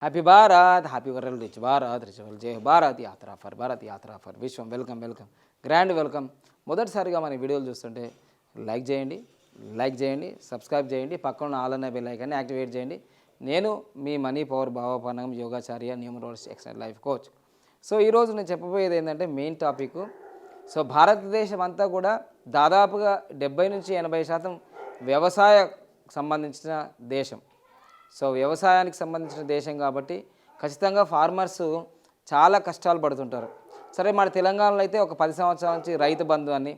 Happy Bharat, happy వరల్, rich Bharat, rich వరల్, జై భారత్ యాత్ర for Vishwam. Welcome welcome, grand welcome. మొదటిసారిగా మన వీడియోలు చూస్తుంటే లైక్ చేయండి, సబ్స్క్రైబ్ చేయండి, పక్కన ఆల్ అనే బెల్ ఐకాన్ని యాక్టివేట్ చేయండి. నేను మీ మనీ పవర్ భావపన్నం యోగాచార్య, numerologist, excellent life coach. So ఈరోజు నేను చెప్పబోయేది ఏంటంటే మెయిన్ టాపిక్. సో భారతదేశం అంతా కూడా దాదాపుగా 70-80% వ్యవసాయ సంబంధించిన దేశం. సో వ్యవసాయానికి సంబంధించిన దేశం కాబట్టి ఖచ్చితంగా ఫార్మర్స్ చాలా కష్టాలు పడుతుంటారు. సరే, మన తెలంగాణలో అయితే ఒక 10 సంవత్సరాల నుంచి రైతు బంధు అని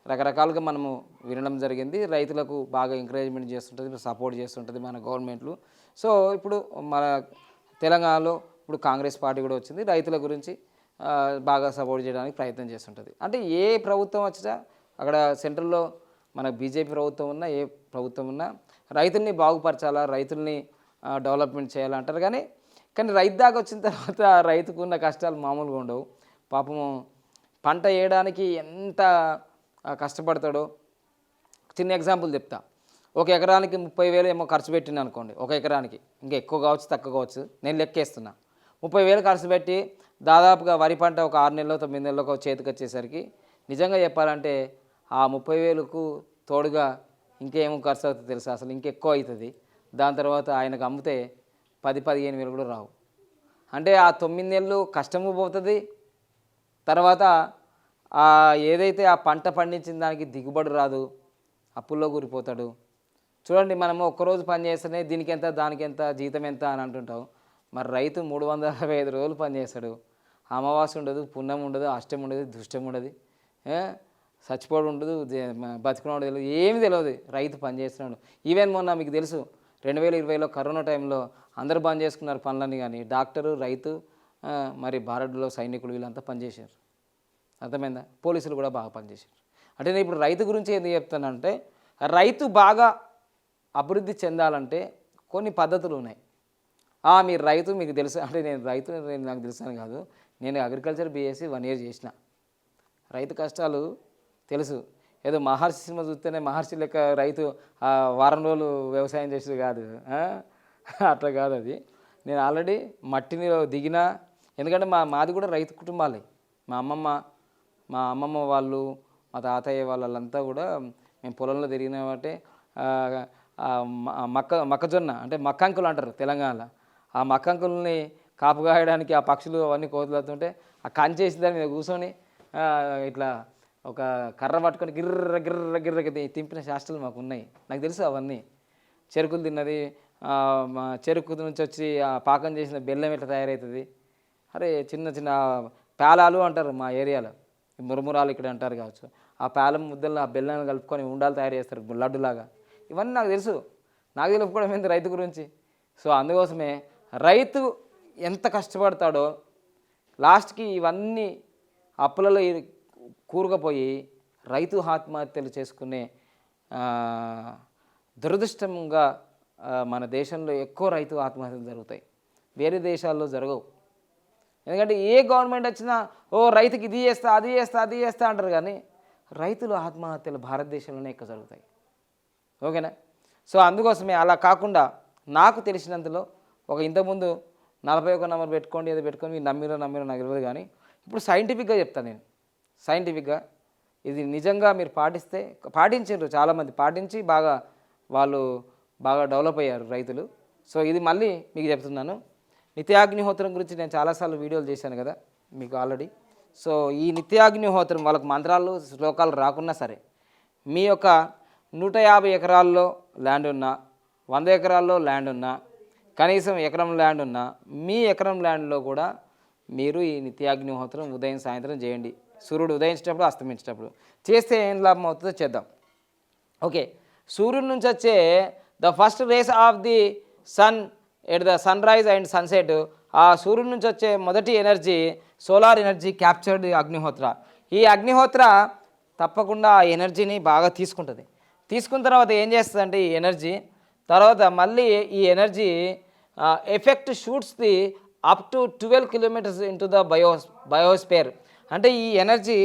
రకరకాలుగా మనము వినడం జరిగింది. రైతులకు బాగా ఎంకరేజ్మెంట్ చేస్తుంటుంది, సపోర్ట్ చేస్తుంటుంది మన గవర్నమెంట్లు. సో ఇప్పుడు మన తెలంగాణలో ఇప్పుడు కాంగ్రెస్ పార్టీ కూడా వచ్చింది, రైతుల గురించి బాగా సపోర్ట్ చేయడానికి ప్రయత్నం చేస్తుంటుంది. అంటే ఏ ప్రభుత్వం వచ్చినా అక్కడ సెంట్రల్లో మన బీజేపీ ప్రభుత్వం ఉన్నా ఏ ప్రభుత్వం ఉన్నా రైతుల్ని బాగుపరచాలా, రైతుల్ని డెవలప్మెంట్ చేయాలంటారు. కానీ రైతు దాకా వచ్చిన తర్వాత రైతుకు ఉన్న కష్టాలు మామూలుగా ఉండవు. పాపము పంట వేయడానికి ఎంత కష్టపడతాడో చిన్న ఎగ్జాంపుల్ చెప్తా. ఒక ఎకరానికి 30,000 ఏమో ఖర్చు పెట్టిన అనుకోండి, ఒక ఎకరానికి, ఇంకా ఎక్కువ కావచ్చు తక్కువ కావచ్చు, నేను లెక్కేస్తున్నా. 30,000 ఖర్చు పెట్టి దాదాపుగా వరి పంట ఒక 6 నెలలో 9 నెలలకు చేతికి వచ్చేసరికి నిజంగా చెప్పాలంటే ఆ 30,000కు తోడుగా ఇంకేమో ఖర్చు అవుతుంది తెలుసా, అసలు ఇంకెక్కువ అవుతుంది. దాని తర్వాత ఆయనకు అమ్మితే 10-15 వేలు కూడా రావు. అంటే ఆ 9 నెలలు కష్టము పోతుంది, తర్వాత ఏదైతే ఆ పంట పండించిన దానికి దిగుబడి రాదు, అప్పుల్లో కూరిపోతాడు. చూడండి, మనము ఒక్కరోజు పని చేస్తేనే దీనికి ఎంత దానికి ఎంత జీతం ఎంత అని అంటుంటాం. మరి రైతు 365 రోజులు పని చేస్తాడు. అమావాస్య ఉండదు, పుణ్యం ఉండదు, అష్టం ఉండదు, దుష్టం ఉండదు, చచ్చిపోవడం ఉండదు, బతికునడం తెలియదు, ఏమి తెలియదు, రైతు పని చేస్తున్నాడు. ఈవెన్ మొన్న మీకు తెలుసు 2020లో కరోనా టైంలో అందరూ బంద్ చేసుకున్నారు పనులన్నీ, కానీ డాక్టరు, రైతు, మరి భారత్లో సైనికులు వీళ్ళంతా పనిచేశారు. అర్థమైందా? పోలీసులు కూడా బాగా పనిచేశారు. అంటే నేను ఇప్పుడు రైతు గురించి ఎందుకు చెప్తానంటే, రైతు బాగా అభివృద్ధి చెందాలంటే కొన్ని పద్ధతులు ఉన్నాయి. మీరు రైతు మీకు తెలుసు అంటే నేను నాకు తెలుసాను కాదు, నేను అగ్రికల్చర్ బీఎస్సీ 1 year చేసిన. రైతు కష్టాలు తెలుసు. ఏదో మహర్షి సినిమా చూస్తేనే మహర్షి లెక్క రైతు వారం రోజులు వ్యవసాయం చేసేది కాదు, అట్లా కాదు అది. నేను ఆల్రెడీ మట్టిని దిగిన, ఎందుకంటే మాది కూడా రైతు కుటుంబాలే. మా అమ్మమ్మ వాళ్ళు, మా తాతయ్య వాళ్ళంతా కూడా మేము పొలంలో తిరిగిన బట్టే మొక్కజొన్న అంటే మక్కంకులు అంటారు తెలంగాణలో. ఆ మక్కంకుల్ని కాపు కాయడానికి ఆ పక్షులు అవన్నీ కోతులుతుంటే ఆ కంచేసి దాని మీద కూర్చొని ఇట్లా ఒక కర్ర పట్టుకొని గిర్ర గిర్ర గిర్ర తింపిన శాస్త్రాలు మాకు ఉన్నాయి, నాకు తెలుసు అవన్నీ. చెరుకులు తిన్నది, చెరుకు నుంచి వచ్చి ఆ పాకం చేసిన బెల్లం ఎట్లా తయారవుతుంది. అరే చిన్న చిన్న పేలాలు అంటారు మా ఏరియాలో, మురమురాలు ఇక్కడ అంటారు కావచ్చు. ఆ పేలం ముద్దలను ఆ బెల్లాన్ని కలుపుకొని ఉండాలు తయారు చేస్తారు లడ్డులాగా. ఇవన్నీ నాకు తెలుసు. నాకు తెలుపుకోవడం ఏంటి రైతు గురించి. సో అందుకోసమే రైతు ఎంత కష్టపడతాడో లాస్ట్కి ఇవన్నీ అప్పులలో కూరుకుపోయి రైతు ఆత్మహత్యలు చేసుకునే దురదృష్టంగా మన దేశంలో ఎక్కువ రైతు ఆత్మహత్యలు జరుగుతాయి, వేరే దేశాల్లో జరగవు. ఎందుకంటే ఏ గవర్నమెంట్ వచ్చినా రైతుకి ఇది చేస్తా అది చేస్తా అంటారు, కానీ రైతుల ఆత్మహత్యలు భారతదేశంలోనే ఎక్కువ జరుగుతాయి. ఓకేనా? సో అందుకోసమే అలా కాకుండా నాకు తెలిసినంతలో ఒక ఇంతకుముందు 41 నెంబర్ పెట్టుకోండి, ఏదో పెట్టుకొని మీరు నమ్మిరో నాకు తెలియదు, కానీ ఇప్పుడు సైంటిఫిక్గా చెప్తాను నేను. సైంటిఫిక్గా ఇది నిజంగా మీరు పాటించారు, చాలామంది పాటించి వాళ్ళు బాగా డెవలప్ అయ్యారు రైతులు. సో ఇది మళ్ళీ మీకు చెప్తున్నాను. నిత్యాగ్నిహోత్రం గురించి నేను చాలాసార్లు వీడియోలు చేశాను కదా మీకు ఆల్రెడీ. సో ఈ నిత్యాగ్నిహోత్రం వాళ్ళకు మంత్రాలు శ్లోకాలు రాకున్నా సరే, మీ యొక్క 150 ఎకరాల్లో ల్యాండ్ ఉన్నా, 100 ఎకరాల్లో ల్యాండ్ ఉన్నా, కనీసం ఎకరం ల్యాండ్ ఉన్నా, మీ ఎకరం ల్యాండ్లో కూడా మీరు ఈ నిత్యాగ్నిహోత్రం ఉదయం సాయంత్రం చేయండి. సూర్యుడు ఉదయించేటప్పుడు అస్తమించేటప్పుడు చేస్తే ఏం లాభం అవుతుందో చేద్దాం. ఓకే, సూర్యుడి నుంచి వచ్చే the first rays of the sun at the sunrise and sunset, ఆ సూర్యుడి నుంచి వచ్చే మొదటి energy solar energy captured Agnihotra. ఈ అగ్నిహోత్ర తప్పకుండా ఆ ఎనర్జీని బాగా తీసుకున్న తర్వాత ఏం చేస్తుందంటే ఈ ఎనర్జీ తర్వాత మళ్ళీ ఈ energy effect shoots the up to 12 kilometers into the biosphere. అంటే ఈ ఎనర్జీ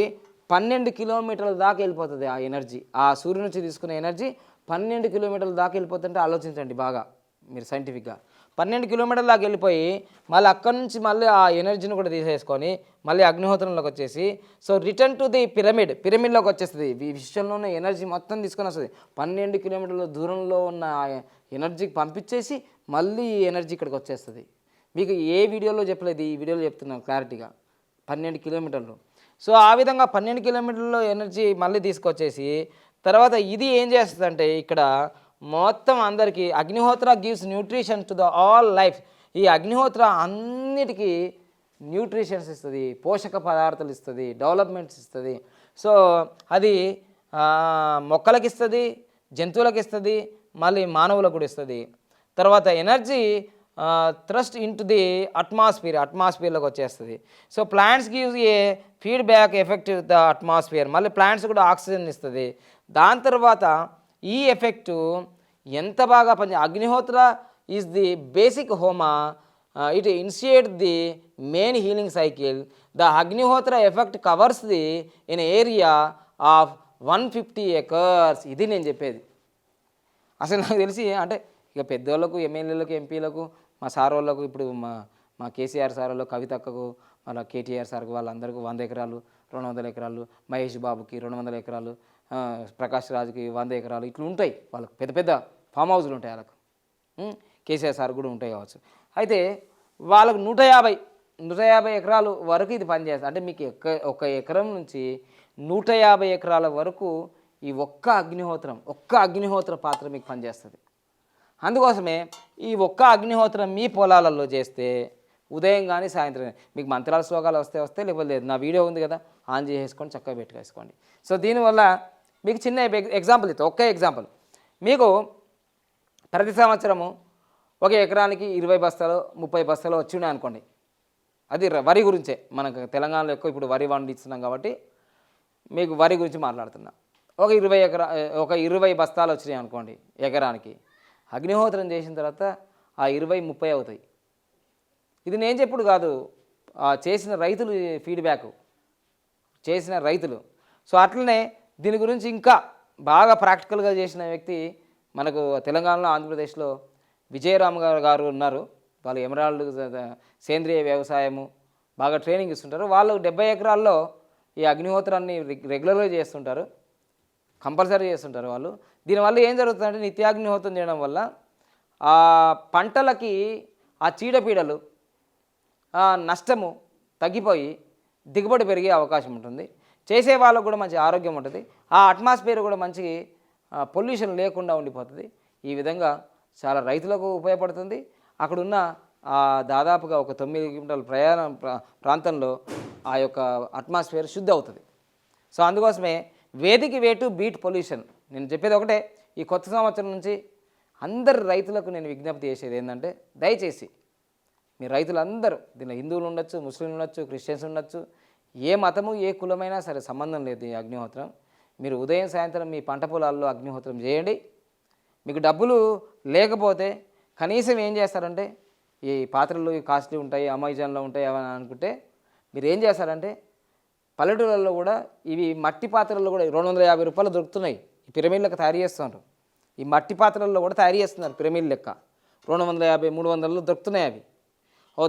12 kilometers దాకా వెళ్ళిపోతుంది. ఆ ఎనర్జీ, ఆ సూర్యుడి నుంచి తీసుకునే ఎనర్జీ 12 kilometers దాకా వెళ్ళిపోతుంటే ఆలోచించండి బాగా మీరు సైంటిఫిక్గా. 12 కిలోమీటర్ల దాకా వెళ్ళిపోయి మళ్ళీ అక్కడి నుంచి మళ్ళీ ఆ ఎనర్జీని కూడా తీసేసుకొని మళ్ళీ అగ్నిహోత్రంలోకి వచ్చేసి సో రిటర్న్ టు ది పిరమిడ్లోకి వచ్చేస్తుంది. ఈ విశ్వంలో ఉన్న ఎనర్జీ మొత్తం తీసుకొని వస్తుంది. 12 కిలోమీటర్ల దూరంలో ఉన్న ఎనర్జీకి పంపించేసి మళ్ళీ ఈ ఎనర్జీ ఇక్కడికి వచ్చేస్తుంది. మీకు ఏ వీడియోలో చెప్పలేదు, ఈ వీడియోలో చెప్తున్నాను క్లారిటీగా. 12 కిలోమీటర్లు. సో ఆ విధంగా 12 కిలోమీటర్లలో ఎనర్జీ మళ్ళీ తీసుకొచ్చేసి తర్వాత ఇది ఏం చేస్తుందంటే ఇక్కడ మొత్తం అందరికీ Agnihotra gives nutrition to the all life. ఈ అగ్నిహోత్ర అన్నిటికీ న్యూట్రిషన్స్ ఇస్తుంది, పోషక పదార్థాలు ఇస్తుంది, డెవలప్మెంట్స్ ఇస్తుంది. సో అది మొక్కలకి ఇస్తుంది, జంతువులకు ఇస్తుంది, మళ్ళీ మానవులకు కూడా ఇస్తుంది. తర్వాత energy thrust into the అట్మాస్ఫియర్లోకి వచ్చేస్తుంది. So plants gives a feedback effect the అట్మాస్ఫియర్. మళ్ళీ ప్లాంట్స్ కూడా ఆక్సిజన్ ఇస్తుంది. దాని తర్వాత ఈ ఎఫెక్టు ఎంత బాగా Agnihotra is the basic homa, it initiate the main healing cycle. The Agnihotra effect covers the in area of 150 acres. ఇది నేను చెప్పేది. అసలు నాకు తెలిసి అంటే ఇక పెద్దోళ్ళకు, ఎమ్మెల్యేలకు, ఎంపీలకు, మా సార్ వాళ్ళకు, ఇప్పుడు మా కేసీఆర్ సార్ వాళ్ళు, కవితక్కకు, మళ్ళీ కేటీఆర్ సార్కు, వాళ్ళందరికీ 100 ఎకరాలు, 200 ఎకరాలు, మహేష్ బాబుకి 200 ఎకరాలు, ప్రకాష్ రాజుకి 100 ఎకరాలు, ఇట్లా ఉంటాయి. వాళ్ళకు పెద్ద పెద్ద ఫామ్ హౌస్లు ఉంటాయి. వాళ్ళకు కేసీఆర్ సార్ కూడా ఉంటాయి కావచ్చు. అయితే వాళ్ళకు 150 ఎకరాలు వరకు ఇది పనిచేస్తుంది. అంటే మీకు ఒక ఎకరం నుంచి 150 ఎకరాల వరకు ఈ ఒక్క అగ్నిహోత్ర పాత్ర మీకు పనిచేస్తుంది. అందుకోసమే ఈ ఒక్క అగ్నిహోత్రం మీ పొలాలలో చేస్తే ఉదయం కానీ సాయంత్రం కానీ మీకు మంత్రాల శ్లోకాలు వస్తే లేకపోతే లేదు. నా వీడియో ఉంది కదా, ఆన్ చేసేసుకొని చక్కగా పెట్టుకేసుకోండి. సో దీనివల్ల మీకు చిన్న ఎగ్జాంపుల్ ఇస్తాను. ఒక్క ఎగ్జాంపుల్, మీకు ప్రతి సంవత్సరము ఒక ఎకరానికి 20 బస్తాలు 30 బస్తాలు వచ్చినాయి అనుకోండి. అది వరి గురించే. మనకు తెలంగాణలో ఎక్కువ ఇప్పుడు వరి పండిస్తున్నాం కాబట్టి మీకు వరి గురించి మాట్లాడుతున్నా. ఒక 20 బస్తాలు వచ్చినాయి అనుకోండి ఎకరానికి. అగ్నిహోత్రం చేసిన తర్వాత ఆ 20-30 అవుతాయి. ఇది నేను చెప్పుడు కాదు, చేసిన రైతులు ఫీడ్బ్యాక్, చేసిన రైతులు. సో అట్లనే దీని గురించి ఇంకా బాగా ప్రాక్టికల్గా చేసిన వ్యక్తి మనకు తెలంగాణలో, ఆంధ్రప్రదేశ్లో విజయరామ్ గారు ఉన్నారు. వాళ్ళు ఎమరాల్డ్ సేంద్రియ వ్యవసాయము బాగా ట్రైనింగ్ ఇస్తుంటారు. వాళ్ళు 70 ఎకరాల్లో ఈ అగ్నిహోత్రాన్ని రెగ్యులర్గా చేస్తుంటారు, కంపల్సరీ చేస్తుంటారు వాళ్ళు. దీనివల్ల ఏం జరుగుతుందంటే నిత్యాగ్నిహోత్రం చేయడం వల్ల ఆ పంటలకి ఆ చీడపీడలు నష్టము తగ్గిపోయి దిగుబడి పెరిగే అవకాశం ఉంటుంది. చేసే వాళ్ళకు కూడా మంచి ఆరోగ్యం ఉంటుంది. ఆ అట్మాస్ఫియర్ కూడా మంచి పొల్యూషన్ లేకుండా ఉండిపోతుంది. ఈ విధంగా చాలా రైతులకు ఉపయోగపడుతుంది. అక్కడున్న దాదాపుగా ఒక 9 కిలోమీటర్ల ప్రాంతంలో ఆ యొక్క అట్మాస్ఫియర్ శుద్ధి అవుతుంది. సో అందుకోసమే వేదిక వే టు బీట్ పొల్యూషన్. నేను చెప్పేది ఒకటే, ఈ కొత్త సంవత్సరం నుంచి అందరు రైతులకు నేను విజ్ఞప్తి చేసేది ఏంటంటే, దయచేసి మీ రైతులందరూ, దీనిలో హిందువులు ఉండొచ్చు, ముస్లింలు ఉండొచ్చు, క్రిస్టియన్స్ ఉండొచ్చు, ఏ మతము ఏ కులమైనా సరే సంబంధం లేదు. ఈ అగ్నిహోత్రం మీరు ఉదయం సాయంత్రం మీ పంట పొలాల్లో అగ్నిహోత్రం చేయండి. మీకు డబ్బులు లేకపోతే కనీసం ఏం చేస్తారంటే, ఈ పాత్రలు కాస్ట్లీ ఉంటాయి, అమెజాన్లో ఉంటాయి అని అనుకుంటే మీరు ఏం చేస్తారంటే, పల్లెటూళ్ళల్లో కూడా ఇవి మట్టి పాత్రల్లో కూడా 250 రూపాయలు దొరుకుతున్నాయి. ఈ పిరమిడ్లకు తయారు చేస్తున్నారు. ఈ మట్టి పాత్రల్లో కూడా తయారు చేస్తున్నారు పిరమిడ్ లెక్క. 250-300 దొరుకుతున్నాయి అవి.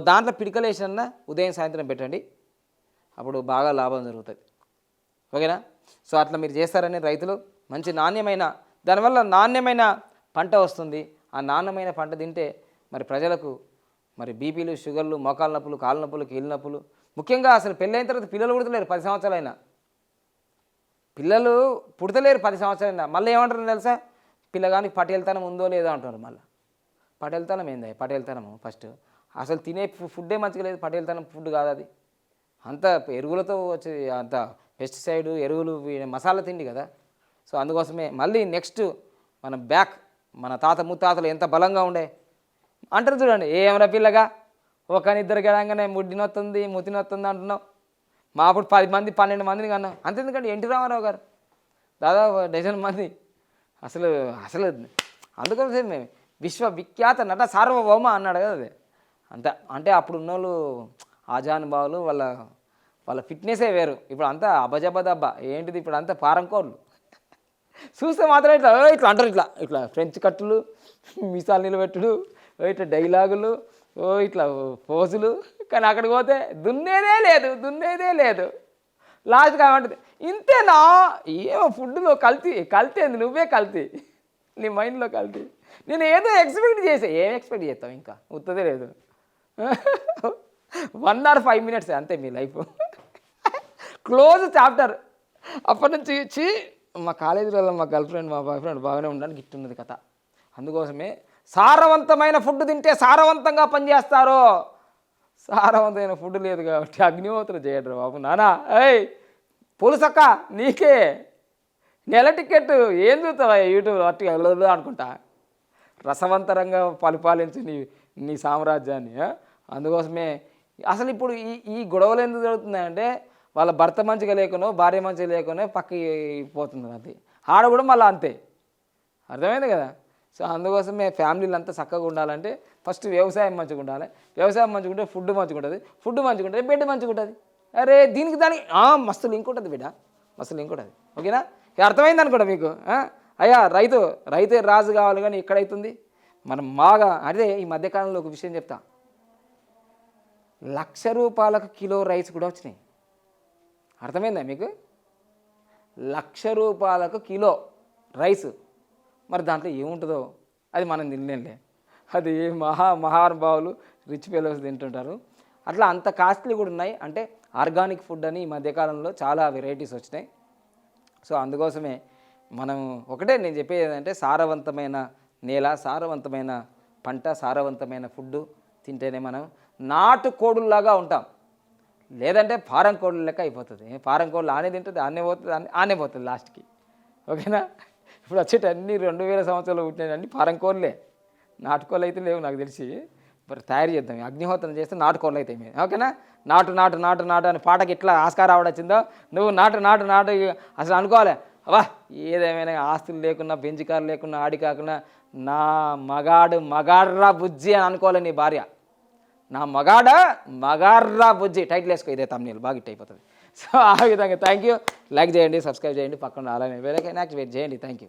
దాంట్లో పిడికలేసన్నా ఉదయం సాయంత్రం పెట్టండి, అప్పుడు బాగా లాభం జరుగుతుంది. ఓకేనా? సో అట్లా మీరు చేస్తారని రైతులు మంచి దానివల్ల నాణ్యమైన పంట వస్తుంది. ఆ నాణ్యమైన పంట తింటే మరి ప్రజలకు మరి బీపీలు, షుగర్లు, మోకాల నొప్పులు, కాళ్ళ నొప్పులు, కీళ్ళ నొప్పులు, ముఖ్యంగా అసలు పెళ్ళైన తర్వాత పిల్లలు పుడతలేరు 10 సంవత్సరాలైనా. పిల్లలు పుడతలేరు 10 సంవత్సరాలైనా. మళ్ళీ ఏమంటారు తెలుసా, పిల్లగానికి పటేల్తనం ఉందో లేదో అంటారు. మళ్ళీ పటేల్తనం ఏంది? పటేల్తనము ఫస్ట్ అసలు తినే ఫుడ్డే మంచిగా లేదు. పటేల్తనం ఫుడ్ కాదు అది. అంత ఎరువులతో వచ్చి అంత పెస్టిసైడ్ ఎరువులు మసాలా తిండి కదా. సో అందుకోసమే మళ్ళీ నెక్స్ట్ మన తాత ముత్తాతలు ఎంత బలంగా ఉండే అంటారు చూడండి. ఏమరా పిల్లగా ఒకరిద్దరు గడంగానే ముడ్డినొస్తుంది ముతినొస్తుంది అంటున్నావు. మా అప్పుడు 10 మంది 12 మందిని కన్నాం. అంతెందుకంటే ఎన్టీ రామారావు గారు దాదాపు 12 మంది. అసలు అందుకోసం మేము విశ్వవిఖ్యాత నట సార్వభౌమ అన్నాడు కదా. అది అంటే అప్పుడు ఉన్నోళ్ళు ఆజానుభావులు, వాళ్ళ ఫిట్నెసే వేరు. ఇప్పుడు అంతా అబజబదబ్బా ఏంటిది, ఇప్పుడు అంతా పారంకోర్లు. చూస్తే మాత్రం ఇట్లా అంటారు, ఇట్లా ఫ్రెంచ్ కట్టులు, మీసాలు నిలబెట్టుడు, ఓ ఇట్లా డైలాగులు, ఓ ఇట్లా పోజులు. కానీ అక్కడికి పోతే దున్నేదే లేదు. లాస్ట్ కావంటుంది ఇంతేనా, ఏమో ఫుడ్లో కల్తీ ఏంది, నువ్వే కల్తీ, నీ మైండ్లో కల్తీ. నేను ఏదో ఎక్స్పెక్ట్ చేసా, ఏం ఎక్స్పెక్ట్ చేస్తావు, ఇంకా ఉత్తదే లేదు. 1 or 5 minutes అంతే మీ లైఫ్, క్లోజ్ చాప్టర్. అప్పటి నుంచి మా కాలేజీలో మా గర్ల్ ఫ్రెండ్, మా బాయ్ ఫ్రెండ్ బాగానే ఉండడానికి ఇట్టున్నది కథ. అందుకోసమే సారవంతమైన ఫుడ్ తింటే సారవంతంగా పనిచేస్తారు. సారవంతమైన ఫుడ్ లేదు కాబట్టి అగ్నిహోత్రం చేయడరు బాబు. నానా ఏయ్ పులుసక్క నీకే నెల టికెట్ ఏం చూస్తావా యూట్యూబ్ అట్టి అనుకుంటా. రసవంతరంగా పరిపాలించి నీ సామ్రాజ్యాన్ని. అందుకోసమే అసలు ఇప్పుడు ఈ గొడవలు ఎందుకు జరుగుతున్నాయంటే, వాళ్ళ భర్త మంచిగా లేకునో భార్య మంచిగా లేకునో పక్కకి పోతుంది. అది ఆడ కూడా మళ్ళీ అంతే, అర్థమైంది కదా. సో అందుకోసమే ఫ్యామిలీలు అంతా చక్కగా ఉండాలంటే ఫస్ట్ వ్యవసాయం మంచిగా ఉండాలి. వ్యవసాయం మంచిగా ఉంటే ఫుడ్ మంచిగా ఉంటుంది, ఫుడ్ మంచిగా ఉంటుంది బెడ్ మంచిగా ఉంటుంది. అరే దానికి మస్తు లింక్ ఉంటుంది బిడ్డ, మస్తు లింక్ ఉంటుంది. ఓకేనా, ఇక అర్థమైంది అనుకోండి మీకు. అయ్యా రైతే రాజు కావాలి, కానీ ఎక్కడైతుంది మనం బాగా. అదే ఈ మధ్యకాలంలో ఒక విషయం చెప్తా, ₹1,00,000 కిలో రైస్ కూడా వచ్చినాయి. అర్థమైందా మీకు, ₹1,00,000 కిలో రైస్. మరి దాంట్లో ఏముంటుందో అది మనం తినలేంలే, అది మహానుభావులు రిచ్ ఫెలోస్ తింటుంటారు. అట్లా అంత కాస్ట్లీ కూడా ఉన్నాయి. అంటే ఆర్గానిక్ ఫుడ్ అని ఈ మధ్యకాలంలో చాలా వెరైటీస్ వచ్చినాయి. సో అందుకోసమే మనం ఒకటే నేను చెప్పేది ఏంటంటే, సారవంతమైన నేల, సారవంతమైన పంట, సారవంతమైన ఫుడ్ తింటేనే మనం నాటు కోడుల్లాగా ఉంటాం. లేదంటే ఫారం కోళ్ళు లెక్క అయిపోతుంది. ఫారం కోళ్ళు ఆనే తింటుంది, ఆనే పోతుంది లాస్ట్కి. ఓకేనా, ఇప్పుడు వచ్చేటి అన్ని 2000 సంవత్సరాలు పుట్టినవి అన్ని ఫారం కోళ్ళే, నాటుకోళ్ళు అయితే లేవు నాకు తెలిసి. మరి తయారు చేద్దాం, అగ్నిహోత్రం చేస్తే నాటుకోళ్ళు అయితే మేము. ఓకేనా, నాటు అని పాటకి ఎట్లా ఆస్కారం ఆవిడొచ్చిందో, నువ్వు నాటు అసలు అనుకోవాలి. అబ్బా ఏదేమైనా ఆస్తులు లేకున్నా, బెంచ్ కారు లేకున్నా, ఆడి కాకుండా నా మగాడ్రా బుజ్జి అని అనుకోవాలి నీ భార్య. నా మగాడ్రా బుజ్జి టైటిల్ వేసుకో, ఇదే తమ్ముళ్ళు బాగా హిట్ అయిపోతుంది. సో ఆ విధంగా థ్యాంక్ యూ. లైక్ చేయండి, సబ్స్క్రైబ్ చేయండి, పక్కన అలానే వేరే యాక్టివేట్ చేయండి. Thank you.